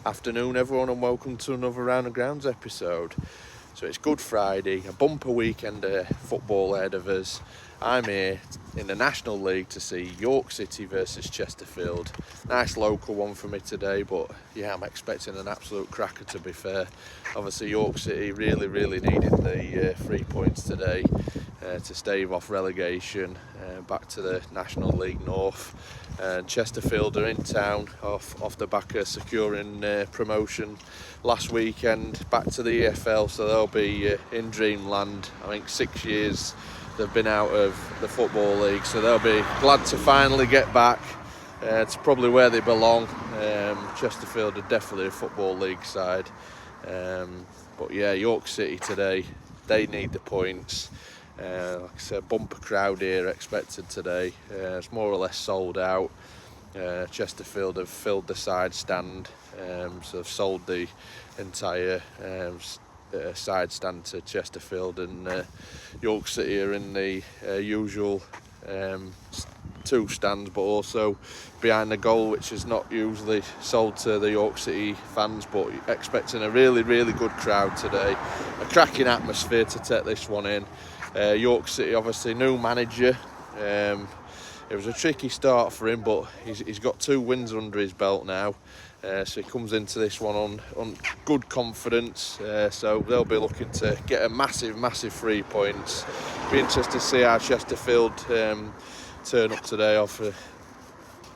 Afternoon everyone, and welcome to another Round and Grounds episode. So it's Good Friday, a bumper weekend of football ahead of us. I'm here in the National League to see York City versus Chesterfield. Nice local one for me today, but yeah, I'm expecting an absolute cracker, to be fair. Obviously York City really needed the 3 points today to stave off relegation back to the National League North. And Chesterfield are in town off the back of securing promotion last weekend back to the EFL, so they'll be in dreamland. I think 6 years they've been out of the Football League, so they'll be glad to finally get back. It's probably where they belong. Chesterfield are definitely a Football League side, but yeah, York City today, they need the points. Like I said, bumper crowd here expected today. It's more or less sold out. Chesterfield have filled the side stand, so they've sold the entire side stand to Chesterfield, and York City are in the usual two stands, but also behind the goal, which is not usually sold to the York City fans, but expecting a really good crowd today. A cracking atmosphere to take this one in. York City, obviously new manager. It was a tricky start for him, but he's got 2 wins under his belt now, so he comes into this one on good confidence. So they'll be looking to get a massive 3 points. Be interested to see how Chesterfield turn up today off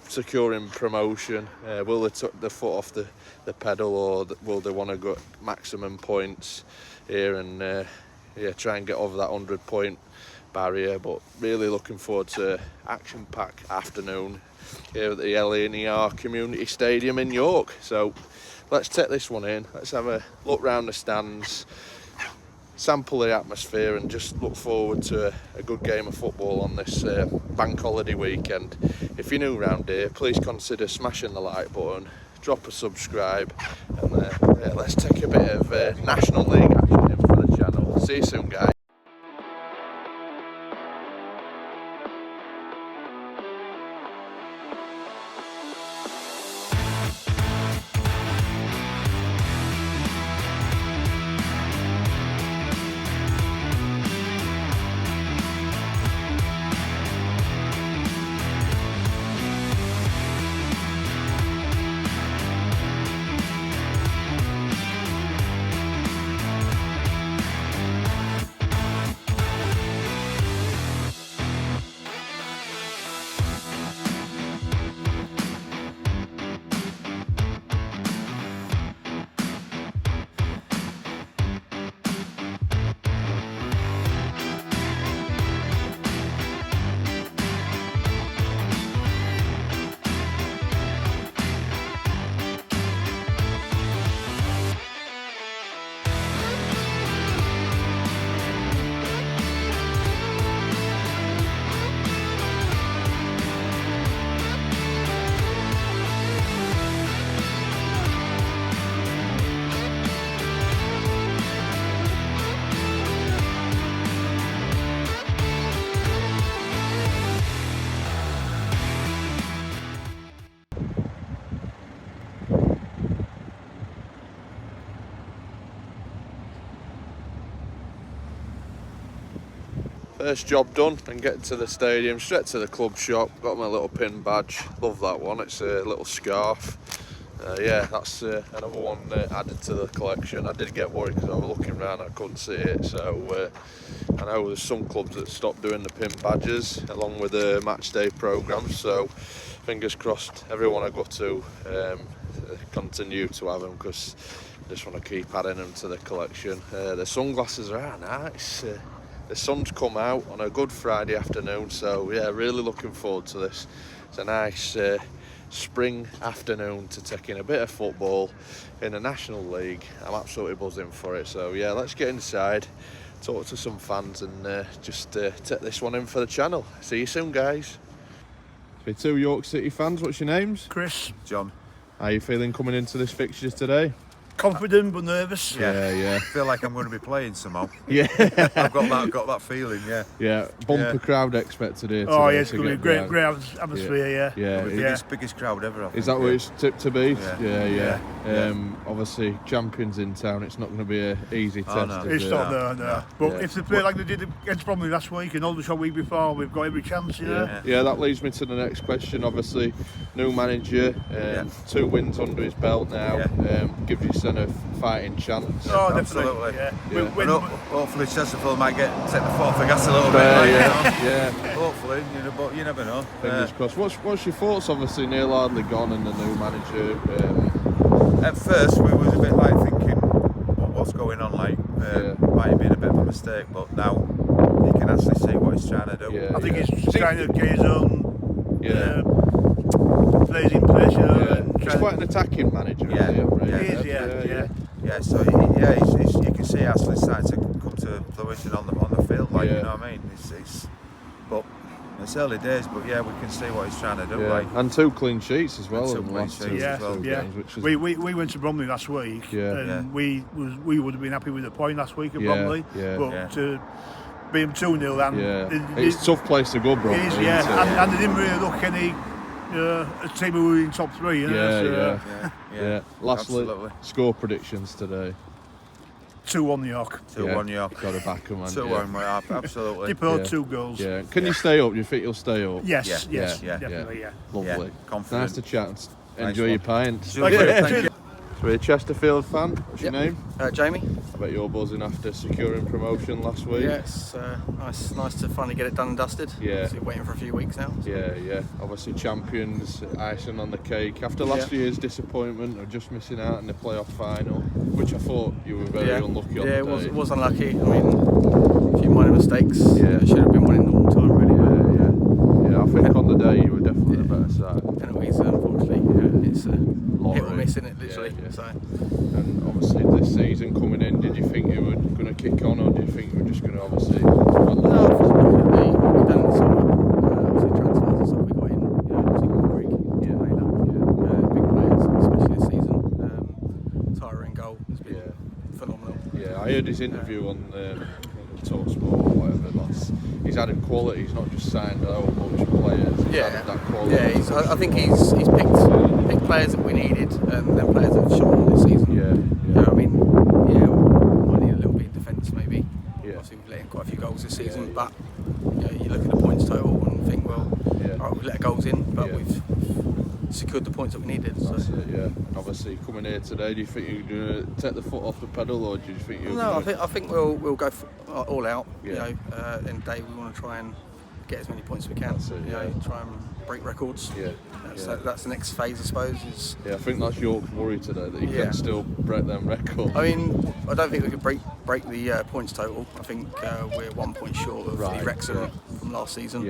securing promotion. Will they tuck the foot off the pedal, or will they want to go maximum points here and try and get over that 100-point barrier? But really looking forward to action-packed afternoon here at the LNER Community Stadium in York. So let's take this one in. Let's have a look round the stands, sample the atmosphere, and just look forward to a good game of football on this bank holiday weekend. If you're new round here, please consider smashing the like button, drop a subscribe, and let's take a bit of National League action in for the channel. See you soon, guys. First job done, and getting to the stadium, straight to the club shop. Got my little pin badge, love that one, it's a little scarf. Yeah, that's another one added to the collection. I did get worried because I was looking around, I couldn't see it, so I know there's some clubs that stopped doing the pin badges along with the match day programmes, so fingers crossed everyone I go to continue to have them, because I just want to keep adding them to the collection. The sunglasses are nice. The sun's come out on a good Friday afternoon, so yeah, really looking forward to this. It's a nice spring afternoon to take in a bit of football in the National League. I'm absolutely buzzing for it, so yeah, let's get inside, talk to some fans, and just take this one in for the channel. See you soon, guys. For 2 York City fans, what's your names? Chris. John. How are you feeling coming into this fixture today? confident but nervous. Yeah. I feel like I'm going to be playing somehow. Yeah. I've got that feeling. Yeah. Bumper crowd expected here today. Oh yeah, it's going to be a great atmosphere. Yeah. Biggest crowd ever. I think. Is that what it's tipped to be? Yeah. Obviously, champions in town. It's not going to be an easy test. No. It's not, no. But if they play like they did against Bromley last week and Aldershot week before, we've got every chance. Yeah, that leads me to the next question. Obviously, new manager, 2 wins under his belt now. Gives you a fighting chance. Oh, absolutely. Definitely. Hopefully Chesterfield might take the foot off the gas a little bit. Hopefully, but you never know. Fingers crossed. What's your thoughts? Obviously, Neil Hardley gone and the new manager. At first, we was a bit like thinking, what's going on? Might have been a bit of a mistake, but now you can actually see what he's trying to do. I think he's trying to get his own plays in pressure. Yeah. He's quite an attacking manager. He is. Yeah. So you can see actually starting to come to fruition on the field. You know what I mean? But it's early days. But we can see what he's trying to do. And 2 clean sheets as well. Games, we went to Bromley last week, and we would have been happy with the point last week at Bromley. But to being 2-0, it's a tough place to go, Bromley. It is, and they didn't really look any. A team who were in top 3. Lastly, score predictions today. 2-1 York. 2-1 York. Got to back them, man. 2-1, absolutely. Depot 2 goals. Yeah. Can you stay up? Do you think you'll stay up? Yes, definitely. Lovely. Confident. Nice to chat. Enjoy your pints. Thank you. So you're a Chesterfield fan. What's your name? Jamie. I bet you're buzzing after securing promotion last week. Yes, nice to finally get it done and dusted. Yeah. So you're waiting for a few weeks now. So. Yeah. Obviously champions, icing on the cake. After last year's disappointment of just missing out in the playoff final, which I thought you were very unlucky on. Yeah, it was unlucky. I mean, a few minor mistakes. It should have been winning the whole time, really. Yeah. I think on the day you were definitely the better side. Penalties, unfortunately, it's hit or miss, isn't it? Literally. Yeah. So. And obviously this season coming in, did you think you were going to kick on, or do you think you were just going to obviously? No, I think we've done in the summer. Obviously transfers and stuff we got in. Obviously Greek, big players, especially this season. Tyra in goal has been phenomenal. Yeah, I heard his interview on Talksport or whatever. He's added quality. He's not just signed a whole bunch of players. He's added that quality. Yeah, I think he's picked players that we needed, and then players that have shone this season. I mean, might need a little bit of defence maybe. Obviously we've let in quite a few goals this season, but you look at the points total and think, well, all right, we've let goals in, but we've secured the points that we needed. That's it, And obviously coming here today, do you think you're going to take the foot off the pedal, or do you think you're? No, I think we'll go all out. End of the day, we want to try and get as many points as we can. Try and break records. That's the next phase, I suppose. I think that's York's worry today, that you can still break them records. I mean, I don't think we could break the points total. I think we're 1 point short of the Wrexham from last season.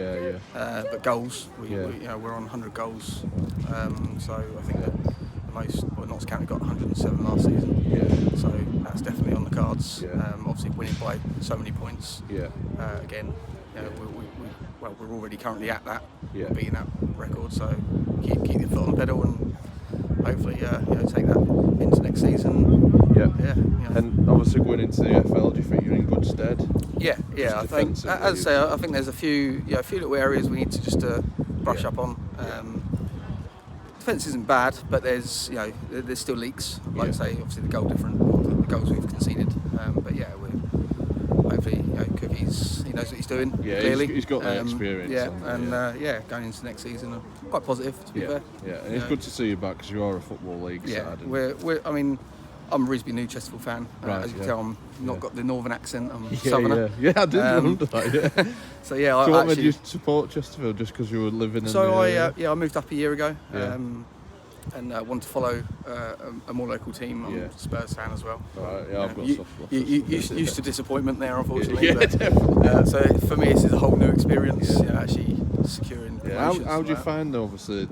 But goals, we're on 100 goals. So I think that the most, Notts County got 107 last season. So that's definitely on the cards. Obviously winning by so many points. Again, we're already currently at that, beating that record. So keep your foot on the pedal and hopefully take that into next season. And obviously going into the EFL, do you think you're in good stead? I think, as I say, I think there's a few little areas we need to just brush up on. Defence isn't bad, but there's still leaks. Like I say, obviously the goal different, the goals we've conceded. But we're hopefully Cookie's, he knows what he's doing. Clearly, he's got the experience. Going into next season, I'm quite positive to be fair. And it's good to see you back because you are a football league side. I'm a Risby New Chesterfield fan. As you can tell, I'm not got the northern accent. I'm I southerner. did wonder that. So what made you support Chesterfield, just because you were living in? So I moved up a year ago. And wanted to follow a more local team. I'm a Spurs fan as well. Right, I've got stuff. Used to disappointment there, unfortunately. Definitely. So for me, this is a whole new experience. Actually securing. How do you find, obviously,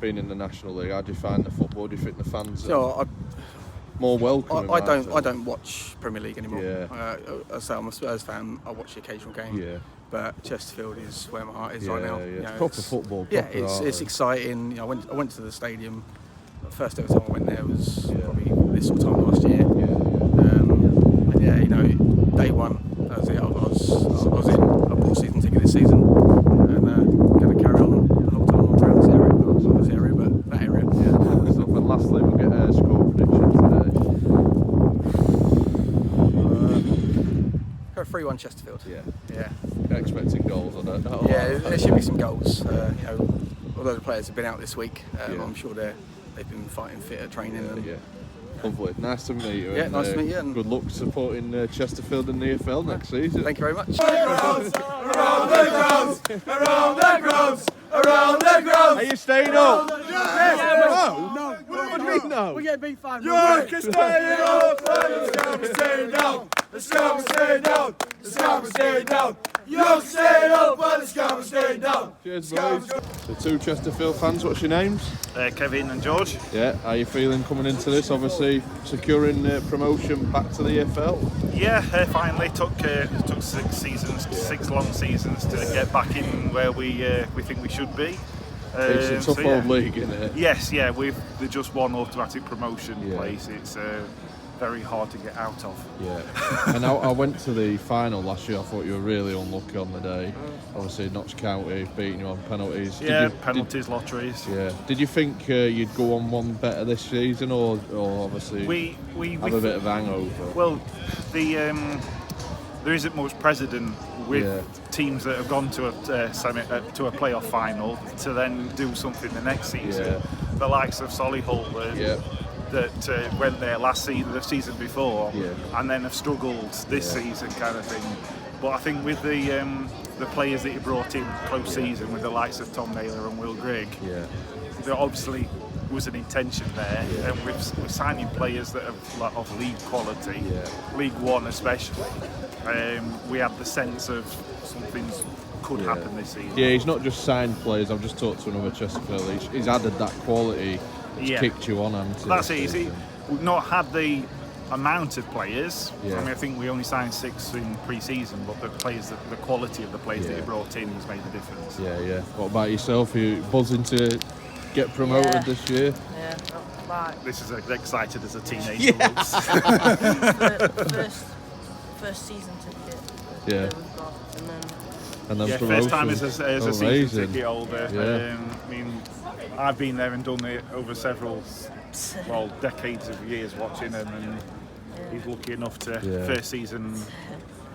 being in the National League? How do you find the football? Do you think the fans are more welcome? I don't watch Premier League anymore. I'm a Spurs fan. I watch the occasional game. But Chesterfield is where my heart is right now. It's proper football. It's exciting. I went to the stadium first ever time I went there was probably this sort of time last year. And yeah, you know, day one, that was it. I was in. I bought a season ticket this season, and going to carry on the whole time I'm around this area. Not this area, but that area. Yeah. So, and lastly, we'll get a score prediction today. Go 3-1 Chesterfield. Yeah. Expecting goals, I don't know. Yeah, there should be some goals. You know, although the players have been out this week, I'm sure they've been fighting fit at training. Lovely. Nice to meet you. Yeah, nice to meet you. And good luck supporting Chesterfield in the EFL next season. Thank you very much. Around the grounds, around the grounds, around the grounds. Are you staying up? No. What do you mean no? We're getting beat 5-0. York is staying up. The Scum is staying down. The Scum is staying down. The Scum is staying down. York staying up, but the Scum is staying down. Cheers, boys. The two Chesterfield fans, what's your names? Kevin and George. Yeah, how are you feeling coming into this? Obviously, securing promotion back to the EFL. Yeah, finally took 6 long seasons to get back in where we think we should be. It's a tough old league, isn't it? Yes, yeah, we've just one automatic promotion place. It's very hard to get out of. Yeah, and I went to the final last year. I thought you were really unlucky on the day. Obviously, Notts County beating you on penalties. Penalties, lotteries. Yeah. Did you think you'd go on one better this season, or obviously we have a bit of hangover? Well, there isn't much precedent with teams that have gone to a playoff final to then do something the next season. Yeah. The likes of Solihull that went there last season, the season before, and then have struggled this season, kind of thing. But I think with the players that you brought in close season, with the likes of Tom Naylor and Will Grigg, there obviously was an intention there, and we're signing players that are of league quality, League One especially. We have the sense of something could happen this season. Yeah, he's not just signed players. I've just talked to another Chesterfield. He's added that quality. It's kicked you on, hasn't it? That's easy. We've not had the amount of players. Yeah. I mean, I think we only signed 6 in pre-season, but the quality of the players that you brought in has made the difference. Yeah. What about yourself? Are you buzzing to get promoted this year? Yeah, like This is as excited as a teenager looks. first season ticket. Yeah. We've got, And then promotion. First time as a season ticket holder. Yeah. I mean, I've been there and done it over several, decades of years watching him, and he's lucky enough to first season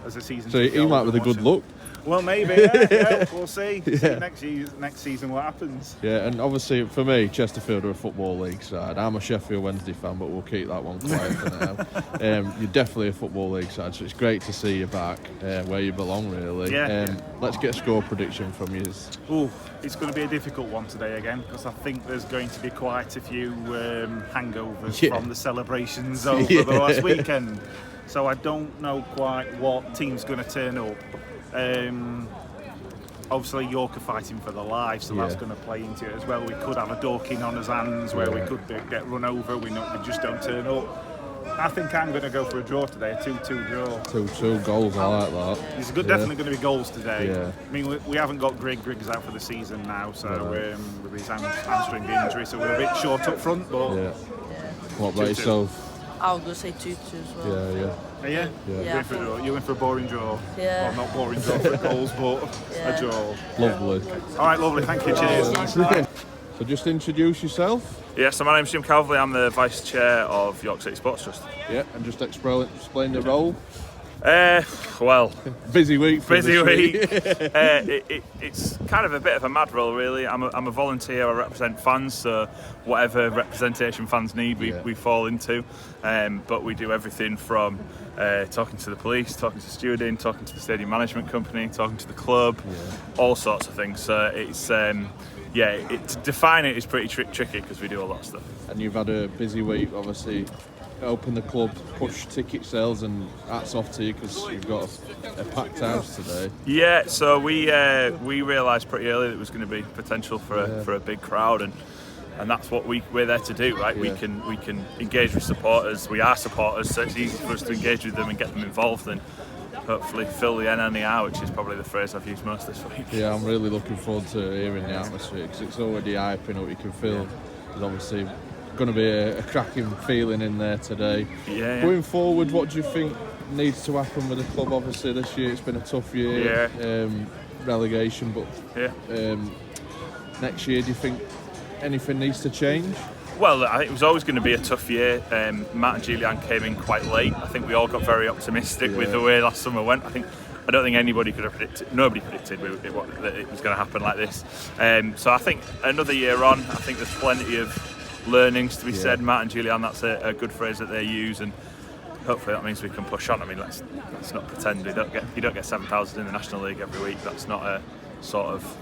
as a season. So he might be the good luck. Well, maybe. Yeah, we'll see. See next season what happens. Yeah, and obviously for me, Chesterfield are a football league side. I'm a Sheffield Wednesday fan, but we'll keep that one quiet for now. You're definitely a football league side, so it's great to see you back where you belong, really. Let's get a score prediction from you. Ooh, it's going to be a difficult one today again, because I think there's going to be quite a few hangovers from the celebrations over the last weekend. So I don't know quite what team's going to turn up. Obviously York are fighting for their lives, so that's going to play into it as well. We could have a dorking on his hands where we could get run over. We just don't turn up. I think I'm going to go for a draw today, a 2-2 draw. 2-2 goals, I like that. There's definitely going to be goals today. Yeah. I mean, we haven't got Grigg's out for the season now, so with his hamstring injury, so we're a bit short up front. But what about yourself? I was going to say 2-2 as well. Yeah. You went for a boring draw. Yeah. Well, not boring draw for goals, but a draw. Lovely. All right, lovely. Thank you. Cheers. So just introduce yourself. Yeah, so my name's Jim Calverley. I'm the Vice Chair of York City Sports Trust. Yeah, and just explain the role. Well, busy week. It's kind of a bit of a mad role, really. I'm a volunteer. I represent fans, so whatever representation fans need, we fall into. But we do everything from talking to the police, talking to stewarding, talking to the stadium management company, talking to the club, all sorts of things. So it's to define it is pretty tricky because we do a lot of stuff. And you've had a busy week, obviously. Open the club, push ticket sales, and hats off to you because you've got a packed house today. Yeah, so we realised pretty early that there was going to be potential for a big crowd, and that's what we're there to do, right? We can engage with supporters. We are supporters, so it's easy for us to engage with them and get them involved, and hopefully fill the NNER, which is probably the phrase I've used most this week. Yeah, I'm really looking forward to hearing the atmosphere because it's already hyping up. You can feel there's obviously going to be a cracking feeling in there today. Yeah. Going forward, what do you think needs to happen with the club? Obviously, this year it's been a tough year, relegation, but next year, do you think anything needs to change? Well, I think it was always going to be a tough year. Matt and Julian came in quite late. I think we all got very optimistic with the way last summer went. I don't think anybody could have predicted. Nobody predicted that it was going to happen like this. So I think another year on, I think there's plenty of learnings to be said. Matt and Julian, that's a good phrase that they use, and hopefully that means we can push on. I mean, let's not pretend you don't get 7,000 in the National League every week. That's not a sort of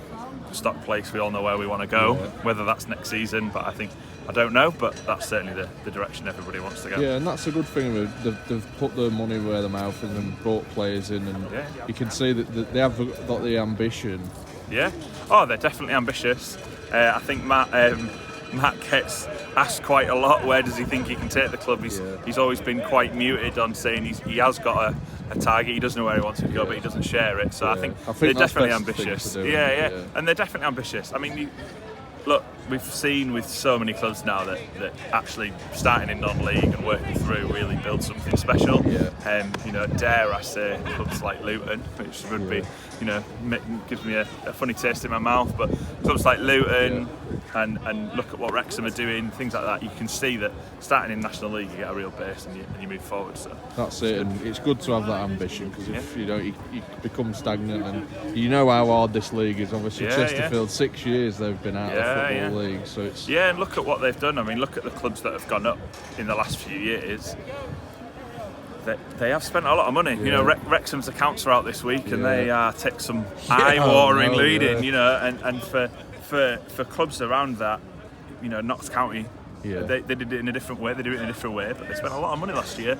stock place. We all know where we want to go. Whether that's next season, but I don't know, but that's certainly the direction everybody wants to go. Yeah, and that's a good thing. They've put their money where their mouth is and brought players in, and you can see that they have got the ambition. Yeah. Oh, they're definitely ambitious. I think Matt gets asked quite a lot, where does he think he can take the club? He's always been quite muted on saying he has got a target. He doesn't know where he wants to go, but he doesn't share it. So I think they're definitely ambitious. Yeah, and they're definitely ambitious. I mean, look, we've seen with so many clubs now that actually starting in non-league and working through really build something special. Dare I say clubs like Luton, which would be, gives me a funny taste in my mouth, but clubs like Luton and look at what Wrexham are doing, things like that. You can see that starting in National League, you get a real base and you move forward. So that's it, and it's good to have that ambition, because if you become stagnant, and you know how hard this league is. Obviously, Chesterfield 6 years they've been out of the Football League, so it's and look at what they've done. I mean, look at the clubs that have gone up in the last few years. They have spent a lot of money. Wrexham's accounts are out this week, and they take some eye-watering leading. And for clubs around that, Notts County, they did it in a different way. They do it in a different way, but they spent a lot of money last year.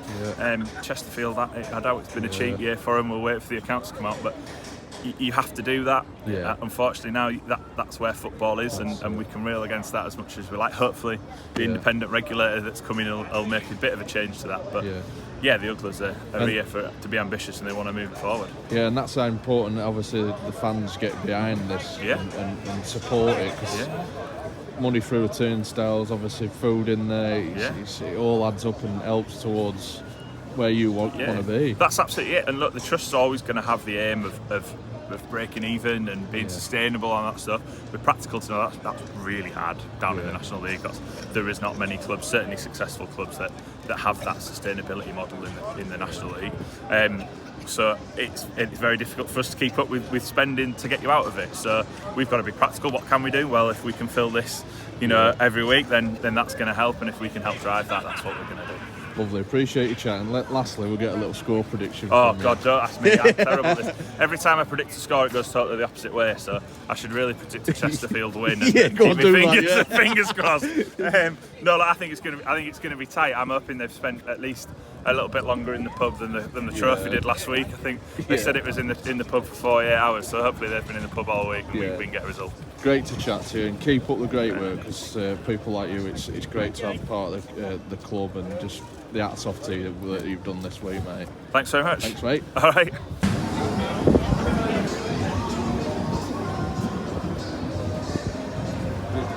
Chesterfield, I doubt it's been a cheap year for them. We'll wait for the accounts to come out, but you have to do that. Unfortunately, now that's where football is, and we can rail against that as much as we like. Hopefully, the independent regulator that's coming will make a bit of a change to that. But the Uglers are here to be ambitious, and they want to move it forward. Yeah, and that's how important, obviously, the fans get behind this and support it, because money through the turnstiles, obviously food in there, it all adds up and helps towards where you want to be. That's absolutely it. And look, the Trust's always going to have the aim of breaking even and being sustainable and that stuff. We're practical to know that's really hard down in the National League. There is not many clubs, certainly successful clubs, that have that sustainability model in the National League. So it's very difficult for us to keep up with spending to get you out of it. So we've got to be practical. What can we do? Well, if we can fill this, every week, then that's going to help. And if we can help drive that, that's what we're going to do. Lovely, appreciate you chatting. Lastly, we'll get a little score prediction. Oh God, don't ask me. I'm terrible at this. Every time I predict a score, it goes totally the opposite way. So I should really predict a Chesterfield win and keep my fingers crossed. I think it's going to be tight. I'm hoping they've spent at least a little bit longer in the pub than the trophy did last week. I think they said it was in the pub for 48 hours. So hopefully they've been in the pub all week and we can get a result. Great to chat to you, and keep up the great work, because people like you, it's great to have part of the club, and just the hats off to you that you've done this week, mate. Thanks so much. Thanks, mate. All right.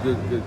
Good.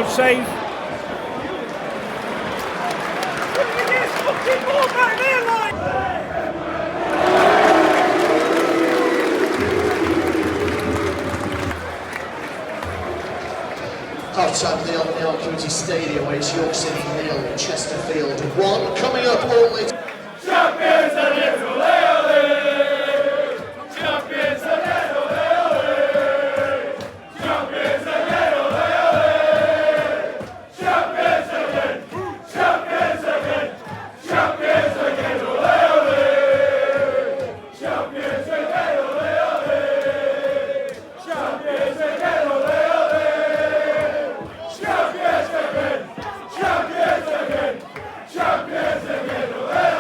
Good save. Half-time nil, Neil Community Stadium, where it's York City 0, Chesterfield 1. Coming up only. Champions of Little Leole! Champions of Little Leole! Champions of Little Leole! Champions again! Champions again! Champions again! Leole! Champions again! Leole! Champions again! Leole! Champions again! Champions again! Champions again!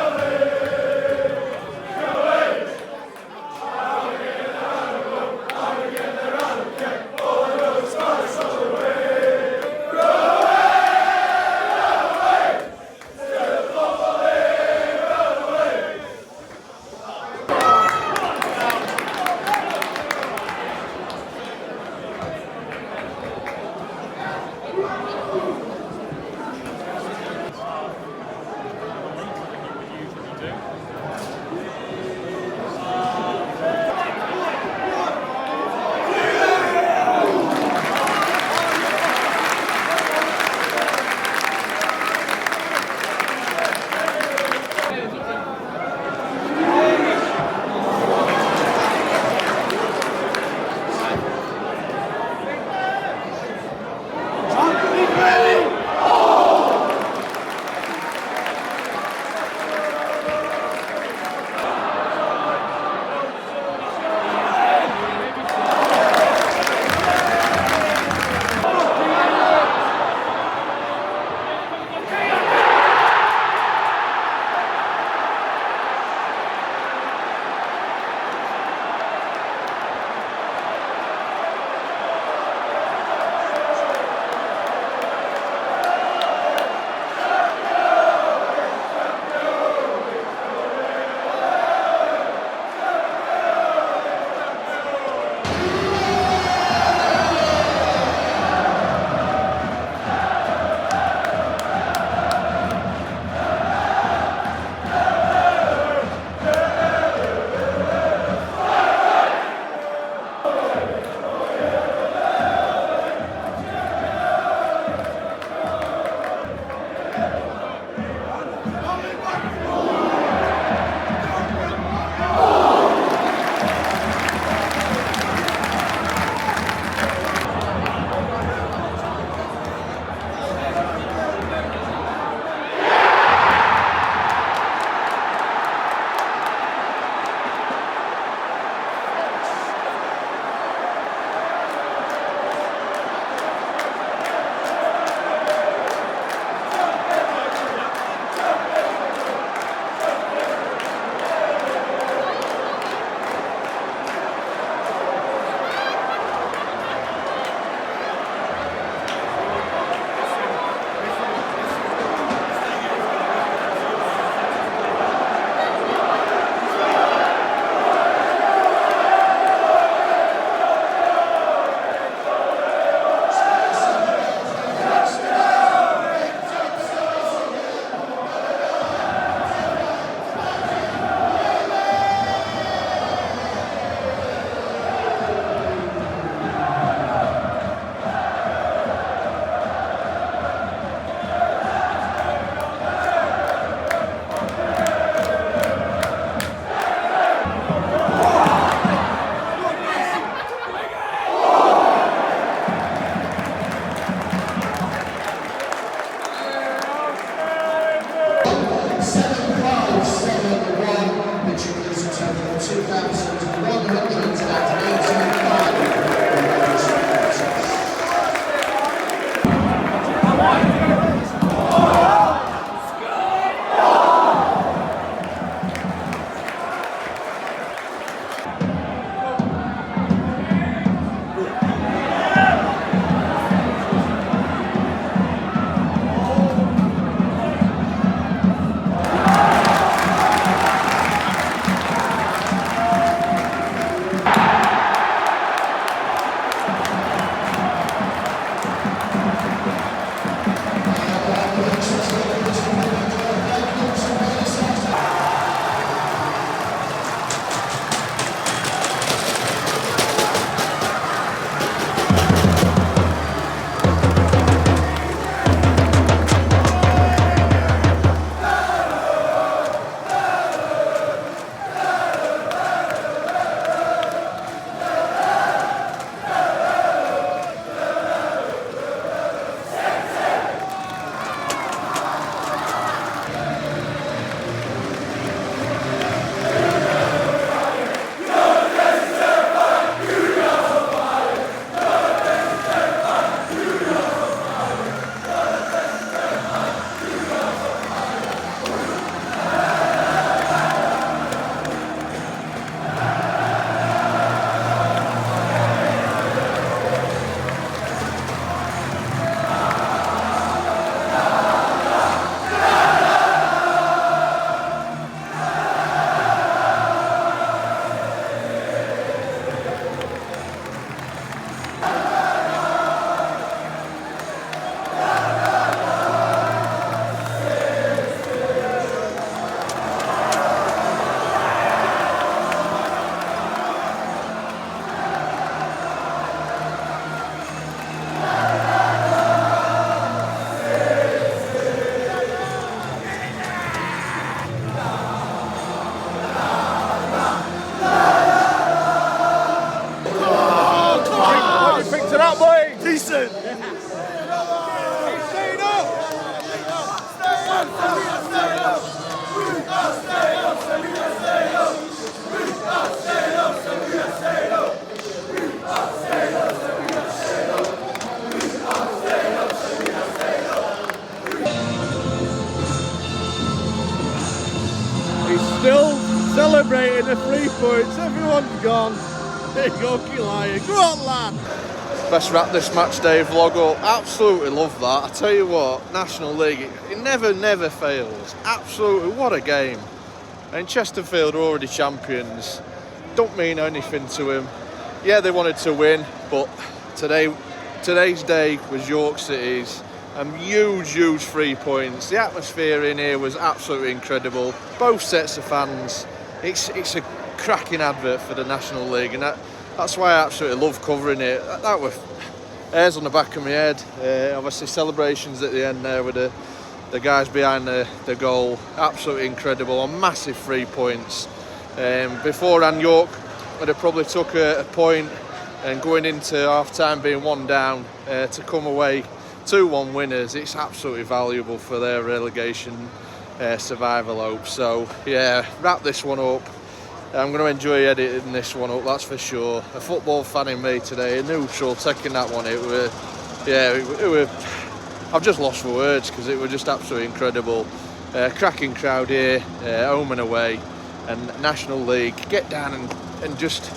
Listen. He's still celebrating the 3 points. Everyone's gone. There you go, Killian. Go on, lad. Best wrap this match day vlog up. Absolutely love that. I tell you what, National League, it never fails. Absolutely, what a game. And Chesterfield are already champions. Don't mean anything to him. Yeah, they wanted to win, but today's day was York City's. Huge 3 points. The atmosphere in here was absolutely incredible. Both sets of fans. It's a cracking advert for the National League, and that's why I absolutely love covering it. That was hairs on the back of my head. Obviously celebrations at the end there with the guys behind the goal. Absolutely incredible. On massive 3 points. Beforehand, York would have probably took a point, and going into half time being 1 down, to come away 2-1 winners, it's absolutely valuable for their relegation survival hopes. So yeah, wrap this one up. I'm going to enjoy editing this one up, that's for sure. A football fan in me today, a neutral, taking that one. I've just lost for words because it was just absolutely incredible. Cracking crowd here, home and away, and National League get down and just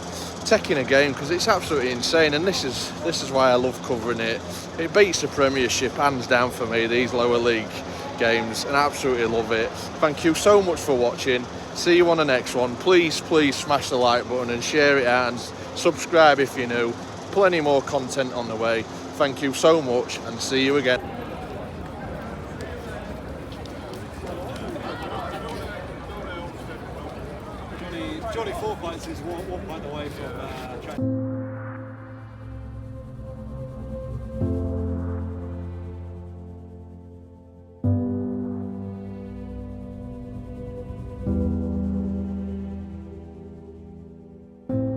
taking a game, because it's absolutely insane, and this is why I love covering it. It beats the Premiership hands down for me, these lower league games, and I absolutely love it. Thank you so much for watching. See you on the next one. Please smash the like button and share it out, and subscribe if you're new. Plenty more content on the way. Thank you so much, and see you again. Johnny 4 points is one point away from